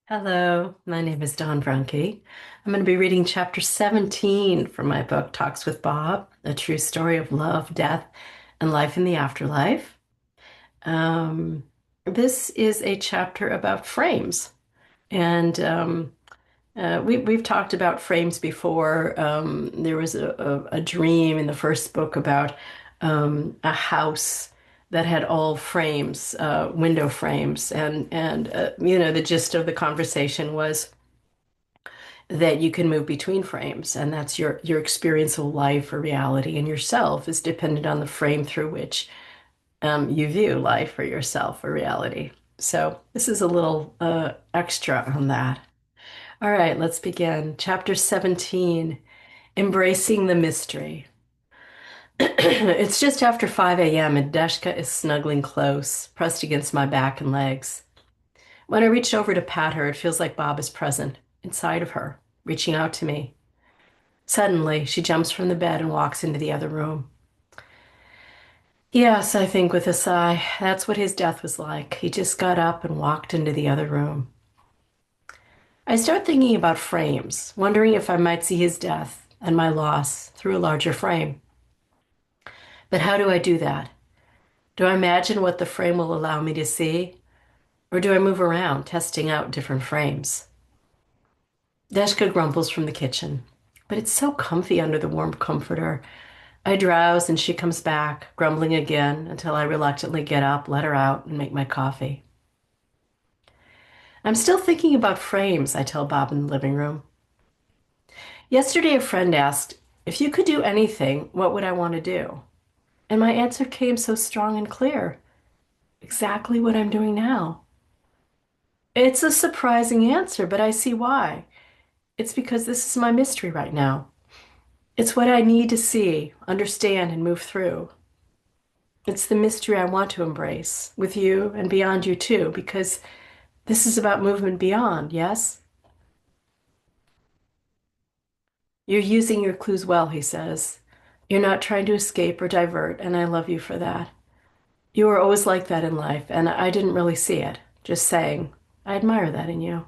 Hello, my name is Dawn Brunke. I'm going to be reading chapter 17 from my book, Talks with Bob, a true story of love, death, and life in the afterlife. Um, this is a chapter about frames. And we've talked about frames before. There was a dream in the first book about a house that had all frames, window frames, and the gist of the conversation was that you can move between frames, and that's your experience of life or reality and yourself is dependent on the frame through which you view life or yourself or reality. So this is a little extra on that. All right, let's begin. Chapter 17, Embracing the Mystery. It's just after 5 a.m. and Deshka is snuggling close, pressed against my back and legs. When I reach over to pat her, it feels like Bob is present, inside of her, reaching out to me. Suddenly, she jumps from the bed and walks into the other room. Yes, I think with a sigh, that's what his death was like. He just got up and walked into the other room. I start thinking about frames, wondering if I might see his death and my loss through a larger frame. But how do I do that? Do I imagine what the frame will allow me to see? Or do I move around, testing out different frames? Deshka grumbles from the kitchen, but it's so comfy under the warm comforter. I drowse and she comes back, grumbling again until I reluctantly get up, let her out, and make my coffee. I'm still thinking about frames, I tell Bob in the living room. Yesterday, a friend asked, if you could do anything, what would I want to do? And my answer came so strong and clear. Exactly what I'm doing now. It's a surprising answer, but I see why. It's because this is my mystery right now. It's what I need to see, understand, and move through. It's the mystery I want to embrace with you and beyond you too, because this is about movement beyond, yes? You're using your clues well, he says. You're not trying to escape or divert, and I love you for that. You were always like that in life, and I didn't really see it. Just saying, I admire that in you.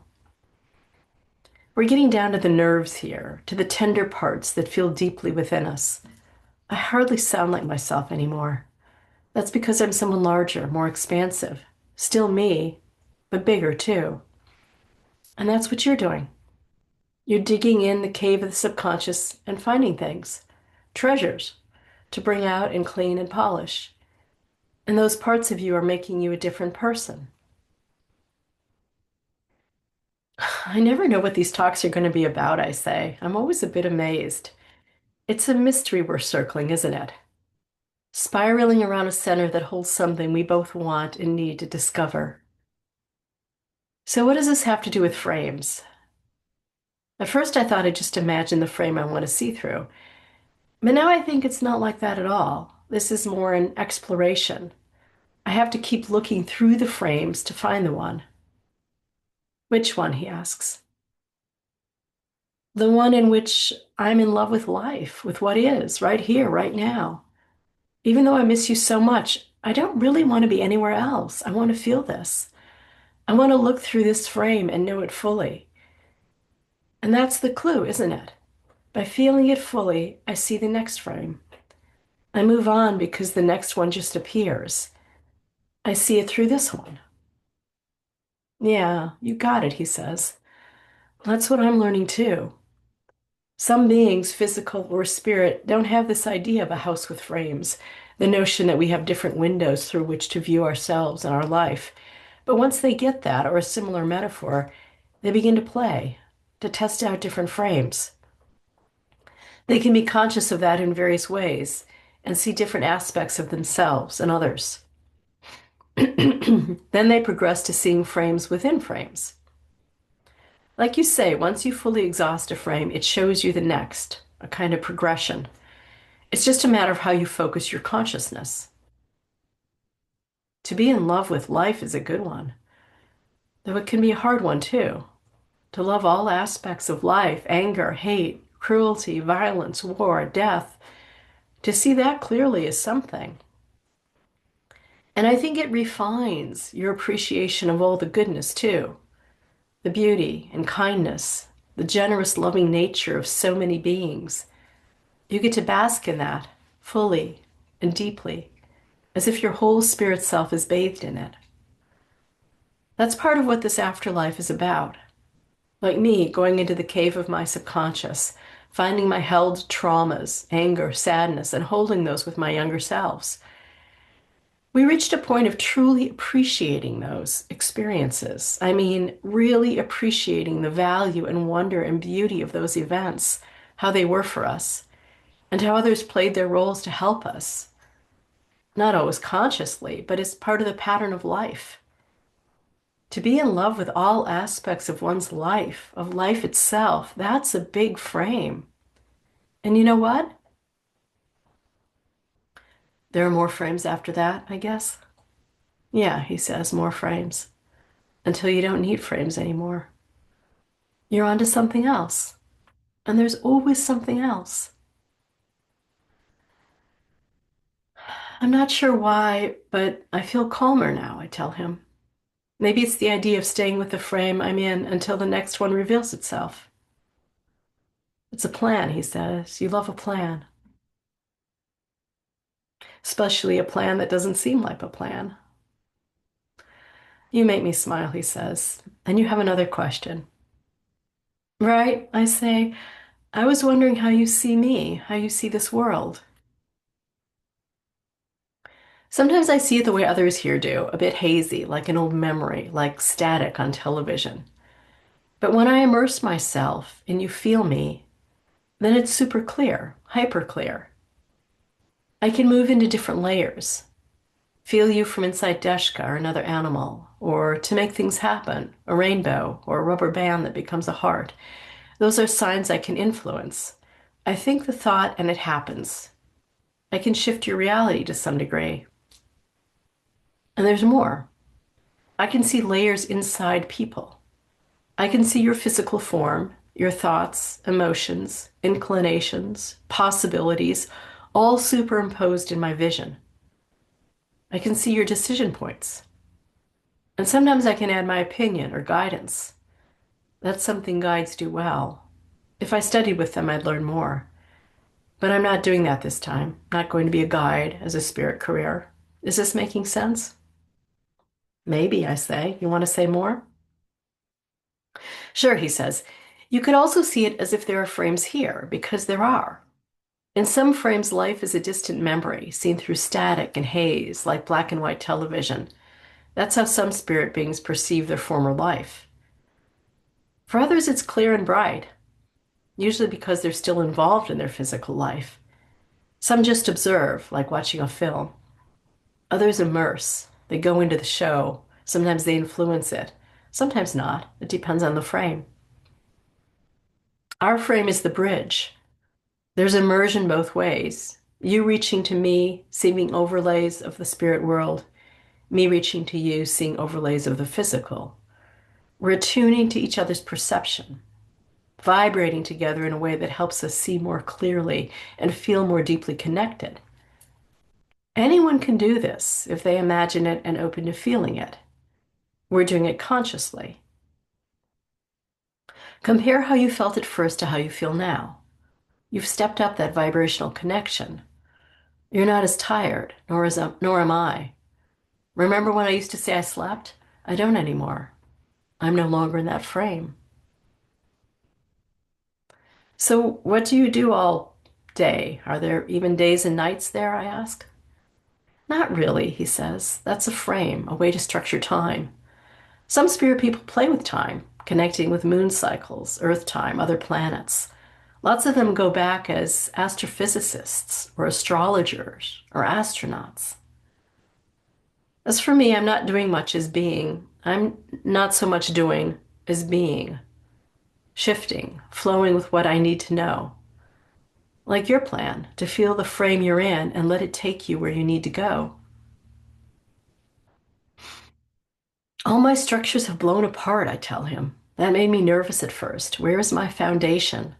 We're getting down to the nerves here, to the tender parts that feel deeply within us. I hardly sound like myself anymore. That's because I'm someone larger, more expansive. Still me, but bigger too. And that's what you're doing. You're digging in the cave of the subconscious and finding things, treasures, to bring out and clean and polish. And those parts of you are making you a different person. I never know what these talks are going to be about, I say. I'm always a bit amazed. It's a mystery we're circling, isn't it? Spiraling around a center that holds something we both want and need to discover. So, what does this have to do with frames? At first, I thought I'd just imagine the frame I want to see through. But now I think it's not like that at all. This is more an exploration. I have to keep looking through the frames to find the one. Which one, he asks. The one in which I'm in love with life, with what is, right here, right now. Even though I miss you so much, I don't really want to be anywhere else. I want to feel this. I want to look through this frame and know it fully. And that's the clue, isn't it? By feeling it fully, I see the next frame. I move on because the next one just appears. I see it through this one. Yeah, you got it, he says. That's what I'm learning too. Some beings, physical or spirit, don't have this idea of a house with frames, the notion that we have different windows through which to view ourselves and our life. But once they get that, or a similar metaphor, they begin to play, to test out different frames. They can be conscious of that in various ways and see different aspects of themselves and others. Then they progress to seeing frames within frames. Like you say, once you fully exhaust a frame, it shows you the next, a kind of progression. It's just a matter of how you focus your consciousness. To be in love with life is a good one, though it can be a hard one too. To love all aspects of life, anger, hate, cruelty, violence, war, death, to see that clearly is something. And I think it refines your appreciation of all the goodness too. the beauty and kindness, the generous, loving nature of so many beings. You get to bask in that fully and deeply, as if your whole spirit self is bathed in it. That's part of what this afterlife is about. Like me going into the cave of my subconscious, finding my held traumas, anger, sadness, and holding those with my younger selves. We reached a point of truly appreciating those experiences. I mean, really appreciating the value and wonder and beauty of those events, how they were for us, and how others played their roles to help us. Not always consciously, but as part of the pattern of life. To be in love with all aspects of one's life, of life itself, that's a big frame. And you know what? There are more frames after that, I guess. Yeah, he says, more frames. Until you don't need frames anymore. You're onto something else. And there's always something else. I'm not sure why, but I feel calmer now, I tell him. Maybe it's the idea of staying with the frame I'm in until the next one reveals itself. It's a plan, he says. You love a plan. Especially a plan that doesn't seem like a plan. You make me smile, he says. And you have another question. Right, I say. I was wondering how you see me, how you see this world. Sometimes I see it the way others here do, a bit hazy, like an old memory, like static on television. But when I immerse myself and you feel me, then it's super clear, hyper clear. I can move into different layers, feel you from inside Deshka or another animal, or to make things happen, a rainbow or a rubber band that becomes a heart. Those are signs I can influence. I think the thought and it happens. I can shift your reality to some degree. And there's more. I can see layers inside people. I can see your physical form, your thoughts, emotions, inclinations, possibilities, all superimposed in my vision. I can see your decision points. And sometimes I can add my opinion or guidance. That's something guides do well. If I studied with them, I'd learn more. But I'm not doing that this time. Not going to be a guide as a spirit career. Is this making sense? Maybe, I say. You want to say more? Sure, he says. You could also see it as if there are frames here, because there are. In some frames, life is a distant memory, seen through static and haze, like black and white television. That's how some spirit beings perceive their former life. For others, it's clear and bright, usually because they're still involved in their physical life. Some just observe, like watching a film. Others immerse. They go into the show. Sometimes they influence it. Sometimes not. It depends on the frame. Our frame is the bridge. There's immersion both ways. You reaching to me, seeing overlays of the spirit world. Me reaching to you, seeing overlays of the physical. We're attuning to each other's perception, vibrating together in a way that helps us see more clearly and feel more deeply connected. Anyone can do this if they imagine it and open to feeling it. We're doing it consciously. Compare how you felt at first to how you feel now. You've stepped up that vibrational connection. You're not as tired, nor am I. Remember when I used to say I slept? I don't anymore. I'm no longer in that frame. So, what do you do all day? Are there even days and nights there? I ask. Not really, he says. That's a frame, a way to structure time. Some spirit people play with time, connecting with moon cycles, Earth time, other planets. Lots of them go back as astrophysicists or astrologers or astronauts. As for me, I'm not doing much as being. I'm not so much doing as being, shifting, flowing with what I need to know. Like your plan, to feel the frame you're in and let it take you where you need to go. All my structures have blown apart, I tell him. That made me nervous at first. Where is my foundation?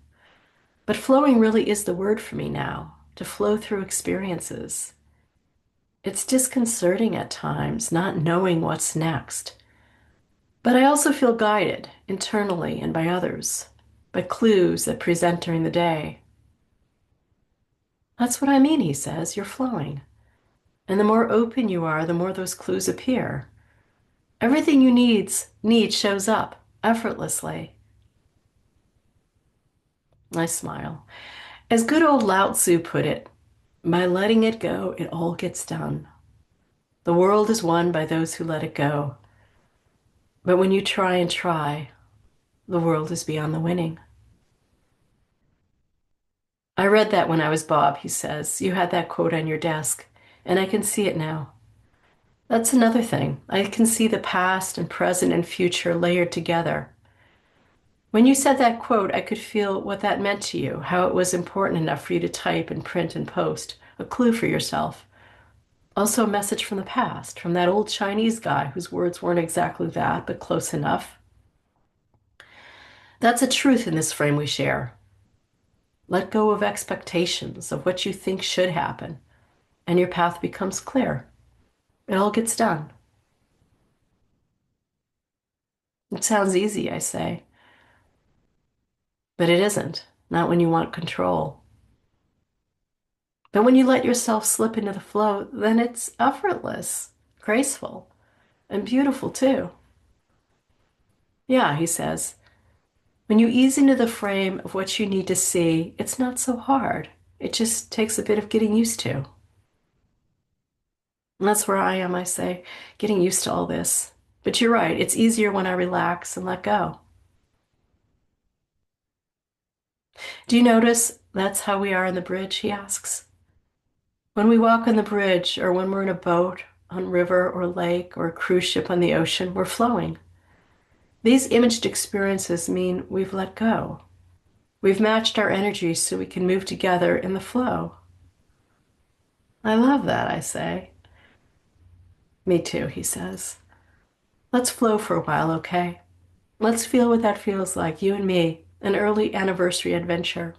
But flowing really is the word for me now, to flow through experiences. It's disconcerting at times, not knowing what's next. But But I also feel guided internally and by others, by clues that present during the day. That's what I mean, he says. You're flowing. And the more open you are, the more those clues appear. Everything you need shows up effortlessly. I smile. As good old Lao Tzu put it, by letting it go, it all gets done. The world is won by those who let it go. But when you try and try, the world is beyond the winning. I read that when I was Bob, he says. You had that quote on your desk, and I can see it now. That's another thing. I can see the past and present and future layered together. When you said that quote, I could feel what that meant to you, how it was important enough for you to type and print and post, a clue for yourself. Also, a message from the past, from that old Chinese guy whose words weren't exactly that, but close enough. That's a truth in this frame we share. Let go of expectations of what you think should happen, and your path becomes clear. It all gets done. It sounds easy, I say, but it isn't, not when you want control. But when you let yourself slip into the flow, then it's effortless, graceful, and beautiful too. Yeah, he says, when you ease into the frame of what you need to see, it's not so hard. It just takes a bit of getting used to. And that's where I am, I say, getting used to all this. But you're right, it's easier when I relax and let go. Do you notice that's how we are on the bridge? He asks. When we walk on the bridge, or when we're in a boat, on river or lake, or a cruise ship on the ocean, we're flowing. These imaged experiences mean we've let go. We've matched our energies so we can move together in the flow. I love that, I say. Me too, he says. Let's flow for a while, okay? Let's feel what that feels like, you and me, an early anniversary adventure.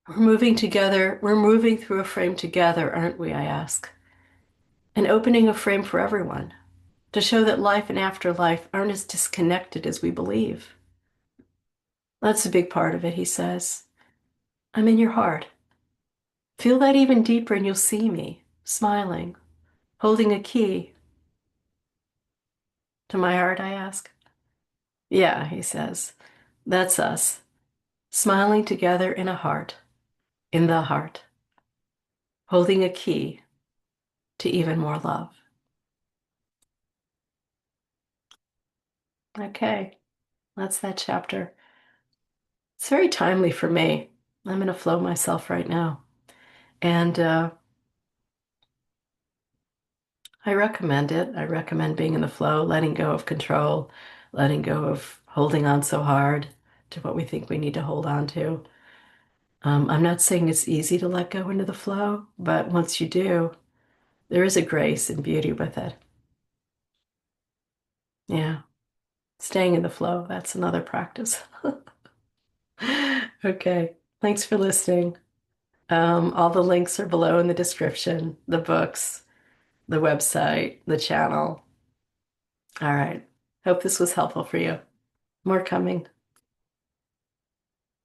We're moving together. We're moving through a frame together, aren't we? I ask. And opening a frame for everyone to show that life and afterlife aren't as disconnected as we believe. That's a big part of it, he says. I'm in your heart. Feel that even deeper and you'll see me, smiling, holding a key. To my heart, I ask. Yeah, he says. That's us, smiling together in a heart, in the heart, holding a key to even more love. Okay, that's that chapter. It's very timely for me. I'm in a flow myself right now. And I recommend it. I recommend being in the flow, letting go of control, letting go of holding on so hard to what we think we need to hold on to. I'm not saying it's easy to let go into the flow, but once you do, there is a grace and beauty with it. Yeah, staying in the flow, that's another practice. Okay, thanks for listening. All the links are below in the description, the books, the website, the channel. All right. Hope this was helpful for you. More coming.